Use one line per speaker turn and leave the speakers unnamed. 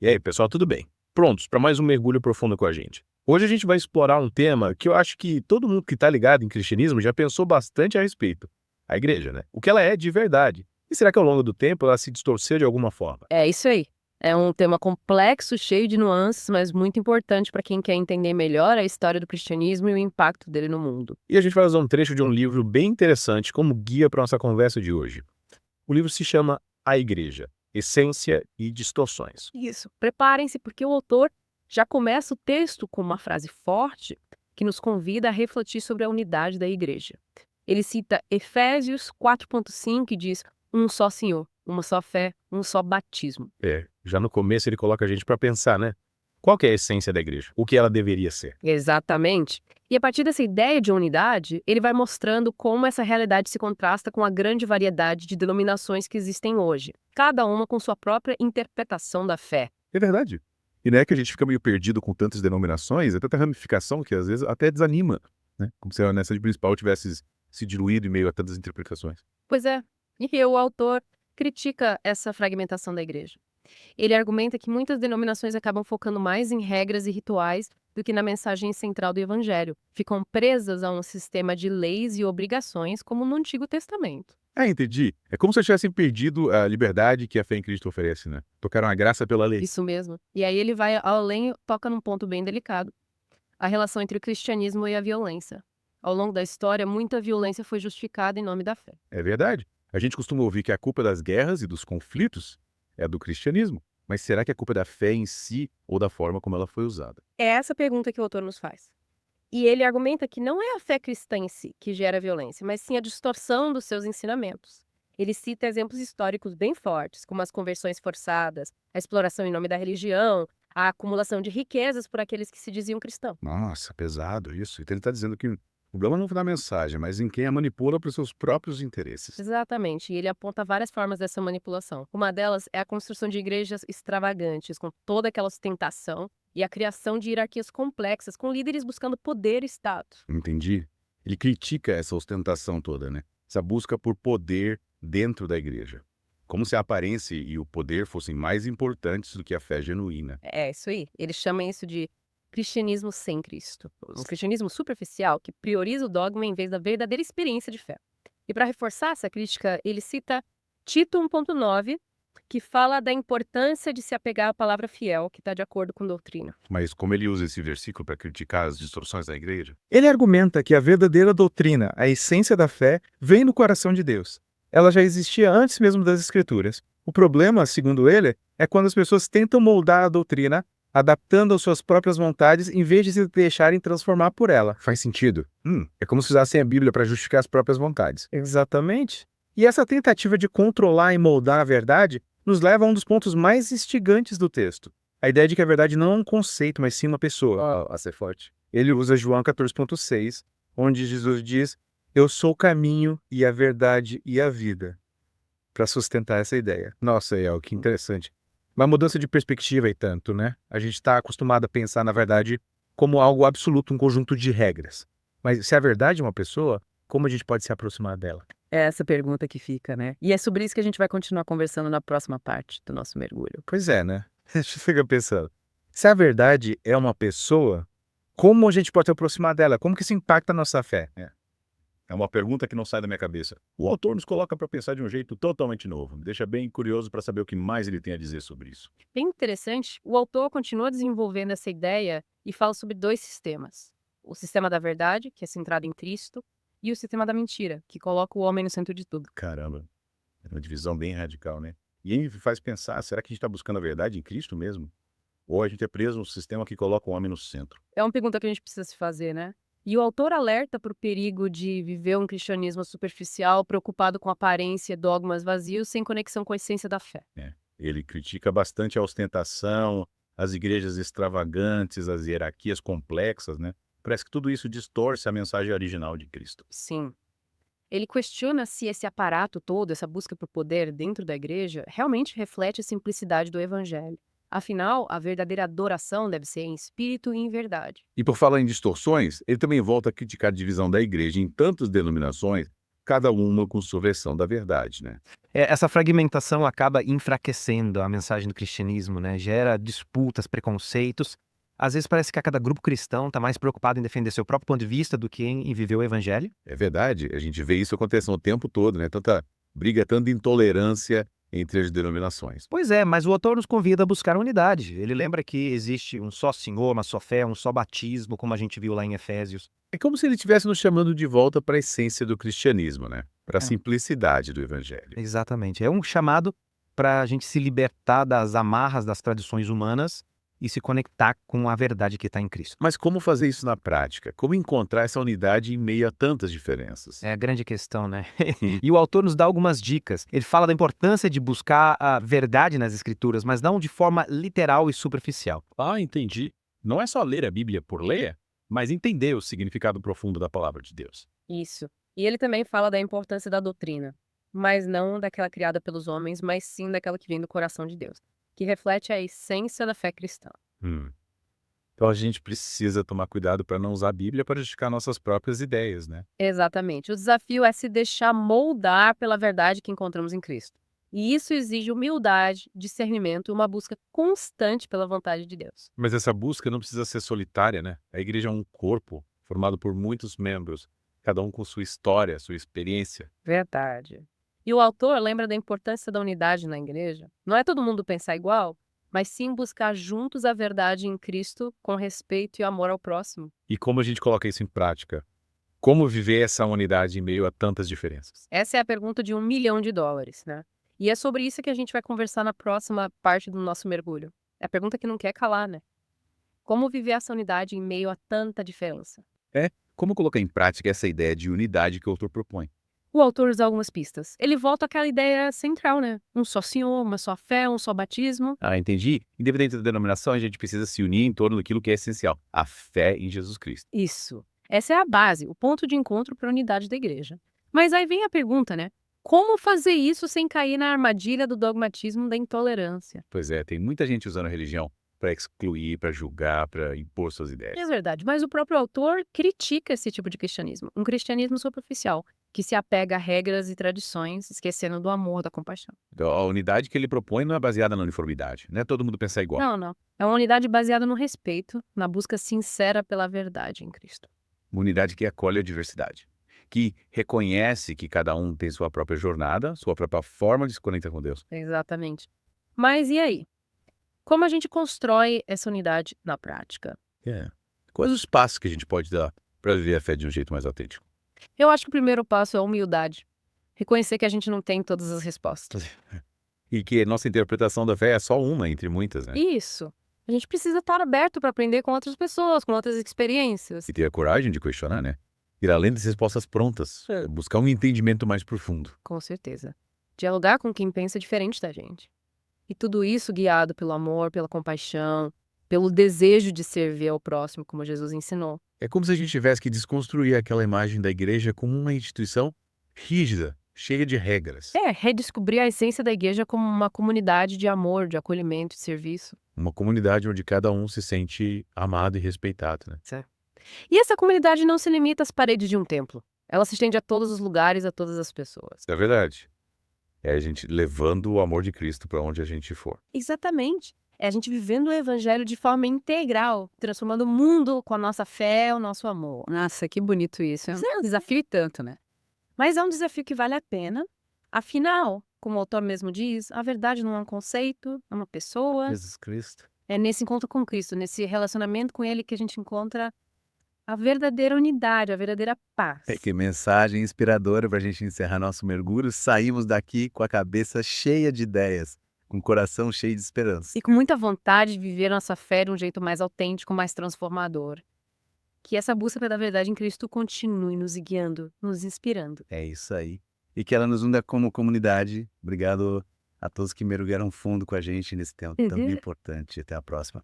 E aí, pessoal, tudo bem? Prontos para mais um mergulho profundo com a gente. Hoje a gente vai explorar um tema que eu acho que todo mundo que está ligado em cristianismo já pensou bastante a respeito. A igreja, né? O que ela é de verdade. E será que ao longo do tempo ela se distorceu de alguma forma?
É isso aí. É um tema complexo, cheio de nuances, mas muito importante para quem quer entender melhor a história do cristianismo e o impacto dele no mundo.
E a gente vai usar um trecho de um livro bem interessante como guia para nossa conversa de hoje. O livro se chama A Igreja, Essência e Distorções.
Isso. Preparem-se, porque o autor já começa o texto com uma frase forte que nos convida a refletir sobre a unidade da igreja. Ele cita Efésios 4,5 e diz: um só Senhor, uma só fé, um só batismo.
Já no começo ele coloca a gente para pensar, né? Qual que é a essência da igreja? O que ela deveria ser?
Exatamente. E a partir dessa ideia de unidade, ele vai mostrando como essa realidade se contrasta com a grande variedade de denominações que existem hoje, cada uma com sua própria interpretação da fé.
É verdade. E não é que a gente fica meio perdido com tantas denominações, é tanta ramificação que às vezes até desanima, né? Como se a mensagem principal tivesse se diluído em meio a tantas interpretações.
Pois é, e o autor critica essa fragmentação da igreja. Ele argumenta que muitas denominações acabam focando mais em regras e rituais do que na mensagem central do evangelho. Ficam presas a um sistema de leis e obrigações, como no Antigo Testamento.
Ah, entendi. É como se eu tivessem perdido a liberdade que a fé em Cristo oferece, né? Tocaram a graça pela lei.
Isso mesmo. E aí ele vai além e toca num ponto bem delicado: a relação entre o cristianismo e a violência. Ao longo da história, muita violência foi justificada em nome da fé.
É verdade. A gente costuma ouvir que a culpa das guerras e dos conflitos é do cristianismo. Mas será que a culpa é da fé em si ou da forma como ela foi usada?
É essa pergunta que o autor nos faz. E ele argumenta que não é a fé cristã em si que gera violência, mas sim a distorção dos seus ensinamentos. Ele cita exemplos históricos bem fortes, como as conversões forçadas, a exploração em nome da religião, a acumulação de riquezas por aqueles que se diziam cristãos.
Nossa, pesado isso. Então ele está dizendo que o problema não foi na mensagem, mas em quem a manipula para os seus próprios interesses.
Exatamente, e ele aponta várias formas dessa manipulação. Uma delas é a construção de igrejas extravagantes, com toda aquela ostentação, e a criação de hierarquias complexas, com líderes buscando poder e status.
Entendi. Ele critica essa ostentação toda, né? Essa busca por poder dentro da igreja. Como se a aparência e o poder fossem mais importantes do que a fé genuína.
É isso aí. Eles chamam isso de cristianismo sem Cristo. Um cristianismo superficial que prioriza o dogma em vez da verdadeira experiência de fé. E para reforçar essa crítica, ele cita Tito 1,9, que fala da importância de se apegar à palavra fiel, que está de acordo com doutrina.
Mas como ele usa esse versículo para criticar as distorções da igreja?
Ele argumenta que a verdadeira doutrina, a essência da fé, vem no coração de Deus. Ela já existia antes mesmo das Escrituras. O problema, segundo ele, é quando as pessoas tentam moldar a doutrina, adaptando às suas próprias vontades, em vez de se deixarem transformar por ela.
Faz sentido. É como se usassem a Bíblia para justificar as próprias vontades.
Exatamente. E essa tentativa de controlar e moldar a verdade nos leva a um dos pontos mais instigantes do texto. A ideia de que a verdade não é um conceito, mas sim uma pessoa.
A ser forte.
Ele usa João 14,6, onde Jesus diz: eu sou o caminho e a verdade e a vida, para sustentar essa ideia.
Nossa, que interessante.
Uma mudança de perspectiva e tanto, né? A gente está acostumado a pensar na verdade como algo absoluto, um conjunto de regras. Mas se a verdade é uma pessoa, como a gente pode se aproximar dela?
É essa pergunta que fica, né? E é sobre isso que a gente vai continuar conversando na próxima parte do nosso mergulho.
Pois é, né? A gente fica pensando, se a verdade é uma pessoa, como a gente pode se aproximar dela? Como que isso impacta a nossa fé?
É uma pergunta que não sai da minha cabeça. O autor nos coloca para pensar de um jeito totalmente novo. Me deixa bem curioso para saber o que mais ele tem a dizer sobre isso.
Bem interessante, o autor continua desenvolvendo essa ideia e fala sobre dois sistemas. O sistema da verdade, que é centrado em Cristo, e o sistema da mentira, que coloca o homem no centro de tudo.
Caramba, é uma divisão bem radical, né? E aí me faz pensar, será que a gente está buscando a verdade em Cristo mesmo? Ou a gente é preso num sistema que coloca o homem no centro?
É uma pergunta que a gente precisa se fazer, né? E o autor alerta para o perigo de viver um cristianismo superficial, preocupado com aparência, dogmas vazios, sem conexão com a essência da fé.
Ele critica bastante a ostentação, as igrejas extravagantes, as hierarquias complexas, né? Parece que tudo isso distorce a mensagem original de Cristo.
Sim. Ele questiona se esse aparato todo, essa busca por poder dentro da igreja, realmente reflete a simplicidade do evangelho. Afinal, a verdadeira adoração deve ser em espírito e em verdade.
E por falar em distorções, ele também volta a criticar a divisão da igreja em tantas denominações, cada uma com sua versão da verdade, né?
Essa fragmentação acaba enfraquecendo a mensagem do cristianismo, né? Gera disputas, preconceitos. Às vezes parece que cada grupo cristão está mais preocupado em defender seu próprio ponto de vista do que em viver o evangelho.
É verdade, a gente vê isso acontecendo o tempo todo, né? Tanta briga, tanta intolerância entre as denominações.
Pois é, mas o autor nos convida a buscar a unidade. Ele lembra que existe um só Senhor, uma só fé, um só batismo, como a gente viu lá em Efésios.
É como se ele estivesse nos chamando de volta para a essência do cristianismo, né? Para a
É.
simplicidade do evangelho.
Exatamente. É um chamado para a gente se libertar das amarras das tradições humanas e se conectar com a verdade que está em Cristo.
Mas como fazer isso na prática? Como encontrar essa unidade em meio a tantas diferenças?
É a grande questão, né? E o autor nos dá algumas dicas. Ele fala da importância de buscar a verdade nas escrituras, mas não de forma literal e superficial.
Ah, entendi. Não é só ler a Bíblia por ler, mas entender o significado profundo da palavra de Deus.
Isso. E ele também fala da importância da doutrina, mas não daquela criada pelos homens, mas sim daquela que vem do coração de Deus, que reflete a essência da fé cristã.
Então a gente precisa tomar cuidado para não usar a Bíblia para justificar nossas próprias ideias, né?
Exatamente. O desafio é se deixar moldar pela verdade que encontramos em Cristo. E isso exige humildade, discernimento e uma busca constante pela vontade de Deus.
Mas essa busca não precisa ser solitária, né? A igreja é um corpo formado por muitos membros, cada um com sua história, sua experiência.
Verdade. E o autor lembra da importância da unidade na igreja. Não é todo mundo pensar igual, mas sim buscar juntos a verdade em Cristo com respeito e amor ao próximo.
E como a gente coloca isso em prática? Como viver essa unidade em meio a tantas diferenças?
Essa é a pergunta de $1 milhão, né? E é sobre isso que a gente vai conversar na próxima parte do nosso mergulho. É a pergunta que não quer calar, né? Como viver essa unidade em meio a tanta diferença?
Como colocar em prática essa ideia de unidade que o autor propõe?
O autor usa algumas pistas. Ele volta àquela ideia central, né? Um só Senhor, uma só fé, um só batismo.
Ah, entendi. Independente da denominação, a gente precisa se unir em torno daquilo que é essencial, a fé em Jesus Cristo.
Isso. Essa é a base, o ponto de encontro para a unidade da igreja. Mas aí vem a pergunta, né? Como fazer isso sem cair na armadilha do dogmatismo da intolerância?
Pois é, tem muita gente usando a religião para excluir, para julgar, para impor suas ideias.
É verdade, mas o próprio autor critica esse tipo de cristianismo, um cristianismo superficial, que se apega a regras e tradições, esquecendo do amor, da compaixão.
Então, a unidade que ele propõe não é baseada na uniformidade, não é todo mundo pensar igual.
Não, não. É uma unidade baseada no respeito, na busca sincera pela verdade em Cristo.
Uma unidade que acolhe a diversidade, que reconhece que cada um tem sua própria jornada, sua própria forma de se conectar com Deus.
Exatamente. Mas e aí? Como a gente constrói essa unidade na prática?
Quais os passos que a gente pode dar para viver a fé de um jeito mais autêntico?
Eu acho que o primeiro passo é a humildade. Reconhecer que a gente não tem todas as respostas.
E que nossa interpretação da fé é só uma entre muitas, né?
Isso. A gente precisa estar aberto para aprender com outras pessoas, com outras experiências.
E ter a coragem de questionar, né? Ir além das respostas prontas, buscar um entendimento mais profundo.
Com certeza. Dialogar com quem pensa diferente da gente. E tudo isso guiado pelo amor, pela compaixão, pelo desejo de servir ao próximo, como Jesus ensinou.
É como se a gente tivesse que desconstruir aquela imagem da igreja como uma instituição rígida, cheia de regras.
Redescobrir a essência da igreja como uma comunidade de amor, de acolhimento e serviço.
Uma comunidade onde cada um se sente amado e respeitado, né?
E essa comunidade não se limita às paredes de um templo. Ela se estende a todos os lugares, a todas as pessoas.
É verdade. É a gente levando o amor de Cristo para onde a gente for.
Exatamente. É a gente vivendo o evangelho de forma integral, transformando o mundo com a nossa fé, o nosso amor.
Nossa, que bonito isso. É um desafio e tanto, né?
Mas é um desafio que vale a pena. Afinal, como o autor mesmo diz, a verdade não é um conceito, é uma pessoa.
Jesus Cristo.
É nesse encontro com Cristo, nesse relacionamento com Ele que a gente encontra a verdadeira unidade, a verdadeira paz.
Que mensagem inspiradora para a gente encerrar nosso mergulho. Saímos daqui com a cabeça cheia de ideias, com o coração cheio de esperança.
E com muita vontade de viver nossa fé de um jeito mais autêntico, mais transformador. Que essa busca pela verdade em Cristo continue nos guiando, nos inspirando.
É isso aí. E que ela nos una como comunidade. Obrigado a todos que mergulharam fundo com a gente nesse tempo tão importante. Até a próxima.